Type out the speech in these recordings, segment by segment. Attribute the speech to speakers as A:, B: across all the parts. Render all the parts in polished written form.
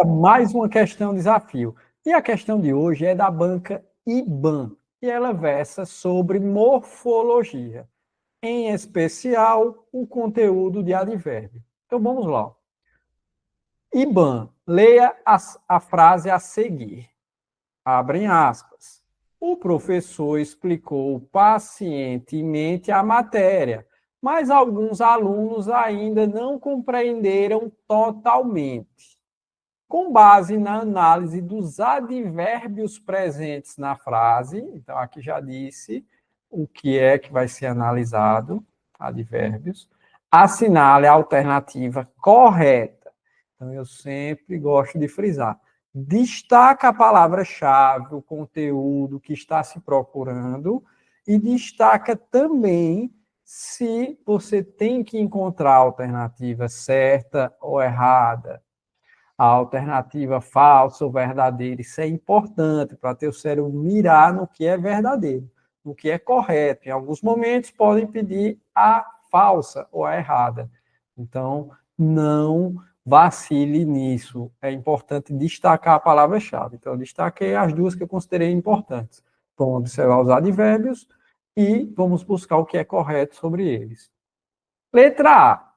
A: Mais uma questão desafio. E a questão de hoje é da banca IBAN, e ela versa sobre morfologia, em especial o conteúdo de advérbio. Então vamos lá. IBAN, leia a frase a seguir. Abrem aspas. O professor explicou pacientemente a matéria, mas alguns alunos ainda não compreenderam totalmente. Com base na análise dos advérbios presentes na frase, então aqui já disse o que é que vai ser analisado, advérbios, assinale a alternativa correta. Então eu sempre gosto de frisar. Destaca a palavra-chave, o conteúdo que está se procurando, e destaca também se você tem que encontrar a alternativa certa ou errada, a alternativa falsa ou verdadeira. Isso é importante para ter o cérebro mirar no que é verdadeiro, no que é correto. Em alguns momentos podem pedir a falsa ou a errada. Então, não vacile nisso. É importante destacar a palavra-chave. Então, eu destaquei as duas que eu considerei importantes. Vamos observar os advérbios e vamos buscar o que é correto sobre eles. Letra A.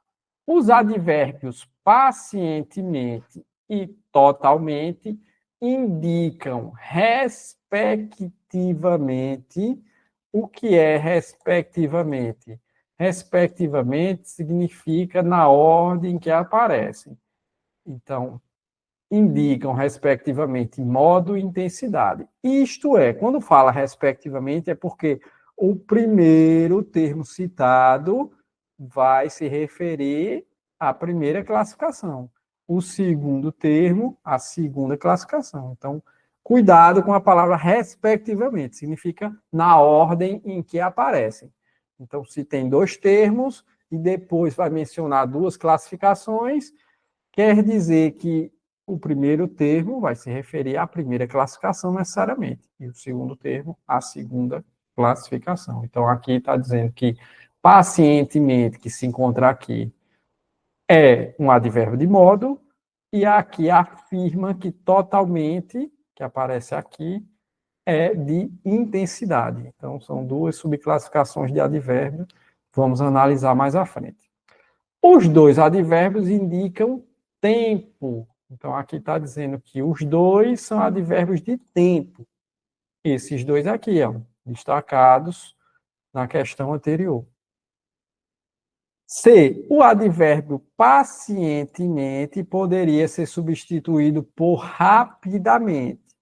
A: Os advérbios pacientemente e totalmente indicam, respectivamente, o que é respectivamente? Respectivamente significa na ordem que aparecem. Então, indicam, respectivamente, modo e intensidade. Isto é, quando fala respectivamente, é porque o primeiro termo citado vai se referir à primeira classificação. O segundo termo, à segunda classificação. Então, cuidado com a palavra respectivamente, significa na ordem em que aparecem. Então, se tem dois termos e depois vai mencionar duas classificações, quer dizer que o primeiro termo vai se referir à primeira classificação necessariamente, e o segundo termo à segunda classificação. Então, aqui está dizendo que pacientemente, que se encontra aqui, é um advérbio de modo, e aqui afirma que totalmente, que aparece aqui, é de intensidade. Então, são duas subclassificações de advérbio, vamos analisar mais à frente. Os dois advérbios indicam tempo. Então, aqui está dizendo que os dois são advérbios de tempo. Esses dois aqui, ó, destacados na questão anterior. C. O advérbio pacientemente poderia ser substituído por rapidamente,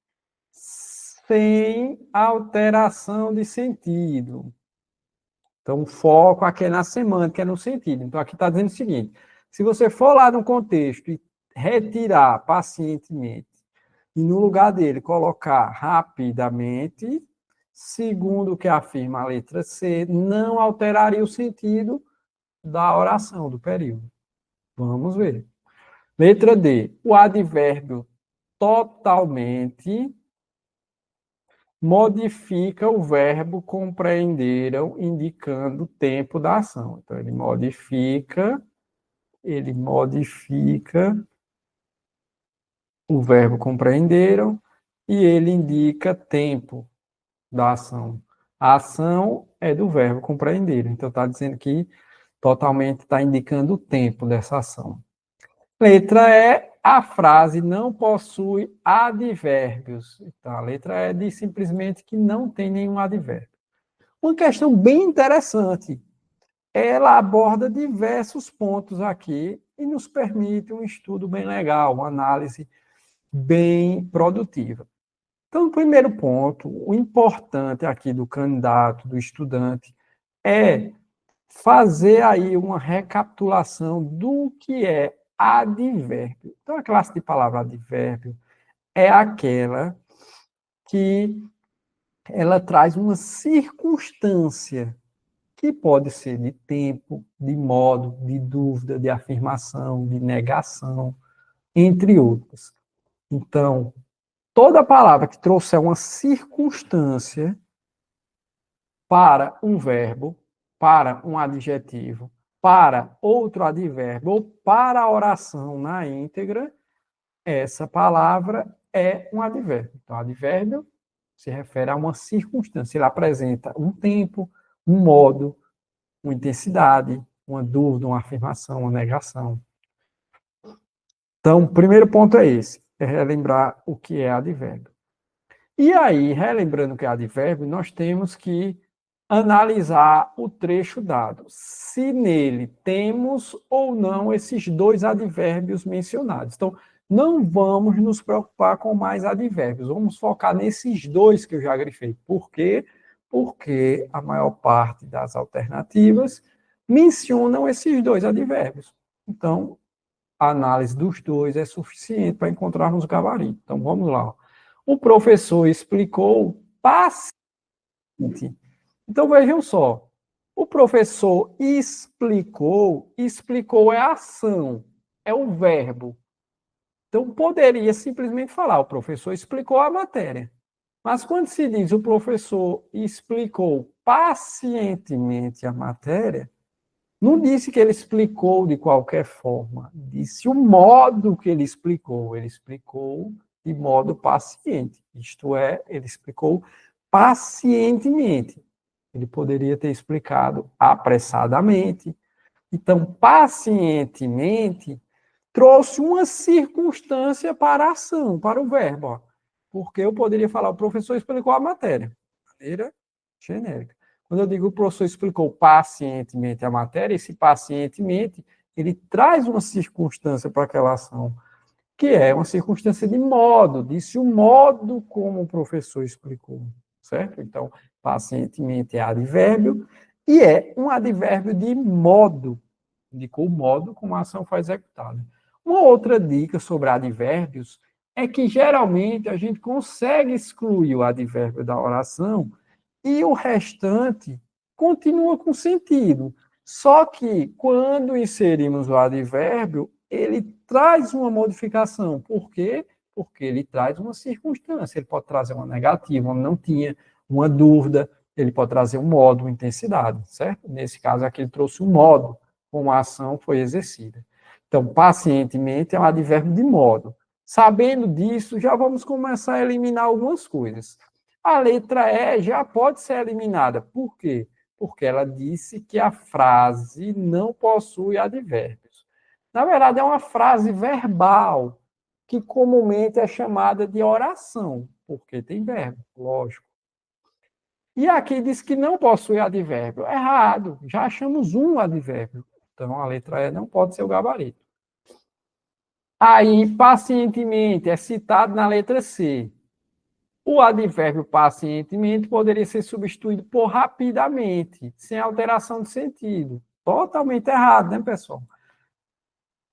A: sem alteração de sentido. Então, o foco aqui é na semântica, é no sentido. Então, aqui está dizendo o seguinte: se você for lá no contexto e retirar pacientemente, e no lugar dele colocar rapidamente, segundo o que afirma a letra C, não alteraria o sentido da oração, do período. Vamos ver. Letra D. O advérbio totalmente modifica o verbo compreenderam, indicando o tempo da ação. Então, ele modifica o verbo compreenderam e ele indica tempo da ação. A ação é do verbo compreenderam. Então, está dizendo que totalmente está indicando o tempo dessa ação. Letra E, a frase não possui advérbios. Então, a letra E diz simplesmente que não tem nenhum advérbio. Uma questão bem interessante. Ela aborda diversos pontos aqui e nos permite um estudo bem legal, uma análise bem produtiva. Então, o primeiro ponto, o importante aqui do candidato, do estudante, é fazer aí uma recapitulação do que é advérbio. Então, a classe de palavra advérbio é aquela que ela traz uma circunstância que pode ser de tempo, de modo, de dúvida, de afirmação, de negação, entre outras. Então, toda palavra que trouxer uma circunstância para um verbo, para um adjetivo, para outro advérbio ou para a oração na íntegra, essa palavra é um advérbio. Então, advérbio se refere a uma circunstância. Ele apresenta um tempo, um modo, uma intensidade, uma dúvida, uma afirmação, uma negação. Então, o primeiro ponto é esse, é relembrar o que é advérbio. E aí, relembrando o que é advérbio, nós temos que analisar o trecho dado. Se nele temos ou não esses dois advérbios mencionados. Então, não vamos nos preocupar com mais advérbios, vamos focar nesses dois que eu já grifei. Por quê? Porque a maior parte das alternativas mencionam esses dois advérbios. Então, a análise dos dois é suficiente para encontrarmos o gabarito. Então, vamos lá. O professor explicou paciente. Então, vejam só. O professor explicou, explicou é a ação, é o verbo. Então, poderia simplesmente falar, o professor explicou a matéria. Mas quando se diz o professor explicou pacientemente a matéria, não disse que ele explicou de qualquer forma, disse o modo que ele explicou de modo paciente, isto é, ele explicou pacientemente. Ele poderia ter explicado apressadamente. Então, pacientemente trouxe uma circunstância para a ação, para o verbo. Ó. Porque eu poderia falar, o professor explicou a matéria, de maneira genérica. Quando eu digo o professor explicou pacientemente a matéria, esse pacientemente, ele traz uma circunstância para aquela ação, que é uma circunstância de modo, disse o modo como o professor explicou, certo? Então, pacientemente é advérbio, e é um advérbio de modo, indicou o modo como a ação foi executada. Uma outra dica sobre advérbios é que, geralmente, a gente consegue excluir o advérbio da oração e o restante continua com sentido. Só que, quando inserimos o advérbio, ele traz uma modificação. Por quê? Porque ele traz uma circunstância. Ele pode trazer uma negativa, onde não tinha, uma dúvida, ele pode trazer um modo, uma intensidade, certo? Nesse caso aqui, ele trouxe um modo, como a ação foi exercida. Então, pacientemente é um advérbio de modo. Sabendo disso, já vamos começar a eliminar algumas coisas. A letra E já pode ser eliminada. Por quê? Porque ela disse que a frase não possui advérbios. Na verdade, é uma frase verbal, que comumente é chamada de oração, porque tem verbo, lógico. E aqui diz que não possui advérbio. Errado, já achamos um advérbio. Então, a letra E não pode ser o gabarito. Aí, pacientemente, é citado na letra C. O advérbio pacientemente poderia ser substituído por rapidamente, sem alteração de sentido. Totalmente errado, né, pessoal?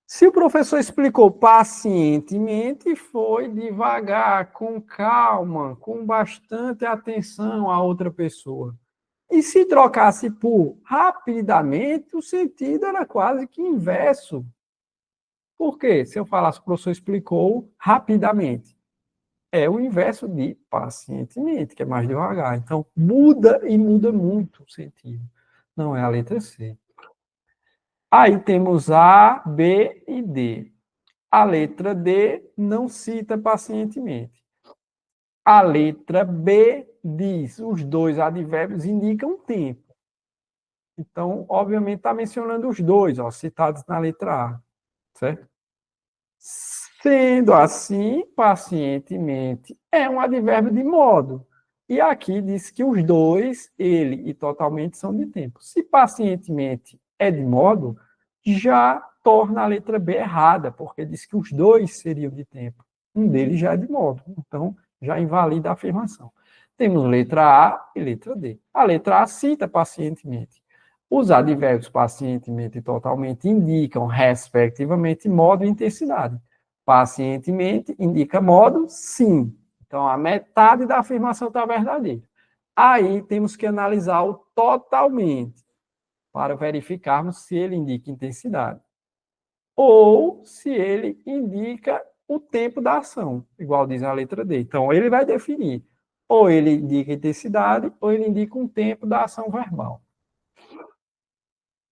A: Se o professor explicou pacientemente, foi devagar, com calma, com bastante atenção à outra pessoa. E se trocasse por rapidamente, o sentido era quase que inverso. Por quê? Se eu falasse, o professor explicou rapidamente. É o inverso de pacientemente, que é mais devagar. Então, muda e muda muito o sentido. Não é a letra C. Aí temos A, B e D. A letra D não cita pacientemente. A letra B diz, os dois advérbios indicam tempo. Então, obviamente, está mencionando os dois, ó, citados na letra A, certo? Sendo assim, pacientemente é um advérbio de modo. E aqui diz que os dois, ele e totalmente, são de tempo. Se pacientemente é de modo, já torna a letra B errada, porque diz que os dois seriam de tempo. Um deles já é de modo. Então, já invalida a afirmação. Temos letra A e letra D. A letra A cita pacientemente. Os advérbios pacientemente e totalmente indicam, respectivamente, modo e intensidade. Pacientemente indica modo, sim. Então, a metade da afirmação está verdadeira. Aí temos que analisar o totalmente, para verificarmos se ele indica intensidade. Ou se ele indica o tempo da ação, igual diz a letra D. Então, ele vai definir. Ou ele indica intensidade, ou ele indica um tempo da ação verbal.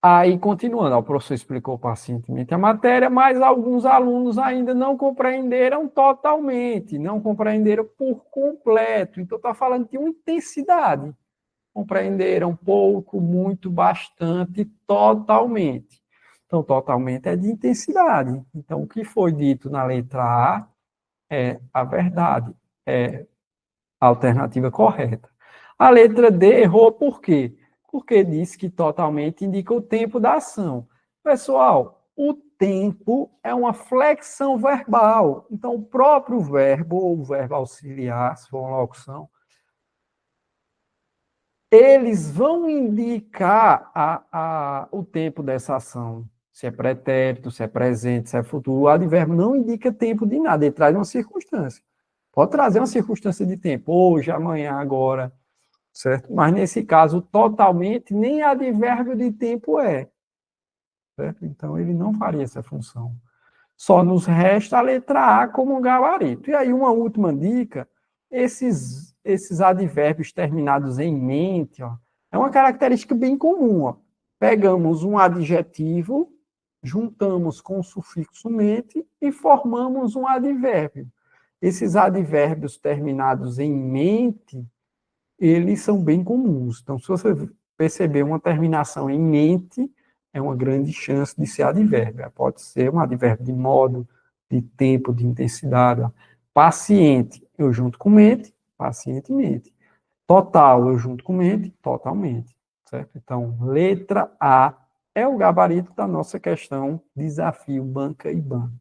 A: Aí, continuando, o professor explicou pacientemente a matéria, mas alguns alunos ainda não compreenderam totalmente, não compreenderam por completo. Então, está falando de uma intensidade. Compreenderam pouco, muito, bastante, totalmente. Então, totalmente é de intensidade. Então, o que foi dito na letra A é a verdade, é a alternativa correta. A letra D errou por quê? Porque disse que totalmente indica o tempo da ação. Pessoal, o tempo é uma flexão verbal. Então, o próprio verbo, ou o verbo auxiliar, se for uma locução, eles vão indicar o tempo dessa ação. Se é pretérito, se é presente, se é futuro. O advérbio não indica tempo de nada, ele traz uma circunstância. Pode trazer uma circunstância de tempo, hoje, amanhã, agora, certo? Mas nesse caso, totalmente, nem advérbio de tempo é, certo? Então, ele não faria essa função. Só nos resta a letra A como um gabarito. E aí, uma última dica, esses advérbios terminados em mente, ó, é uma característica bem comum. Ó. Pegamos um adjetivo, juntamos com o sufixo mente e formamos um advérbio. Esses advérbios terminados em mente, eles são bem comuns. Então, se você perceber uma terminação em mente, é uma grande chance de ser advérbio. Pode ser um advérbio de modo, de tempo, de intensidade. Paciente, eu junto com mente, pacientemente. Total, eu junto com mente, totalmente. Certo? Então, letra A é o gabarito da nossa questão desafio banca e ban.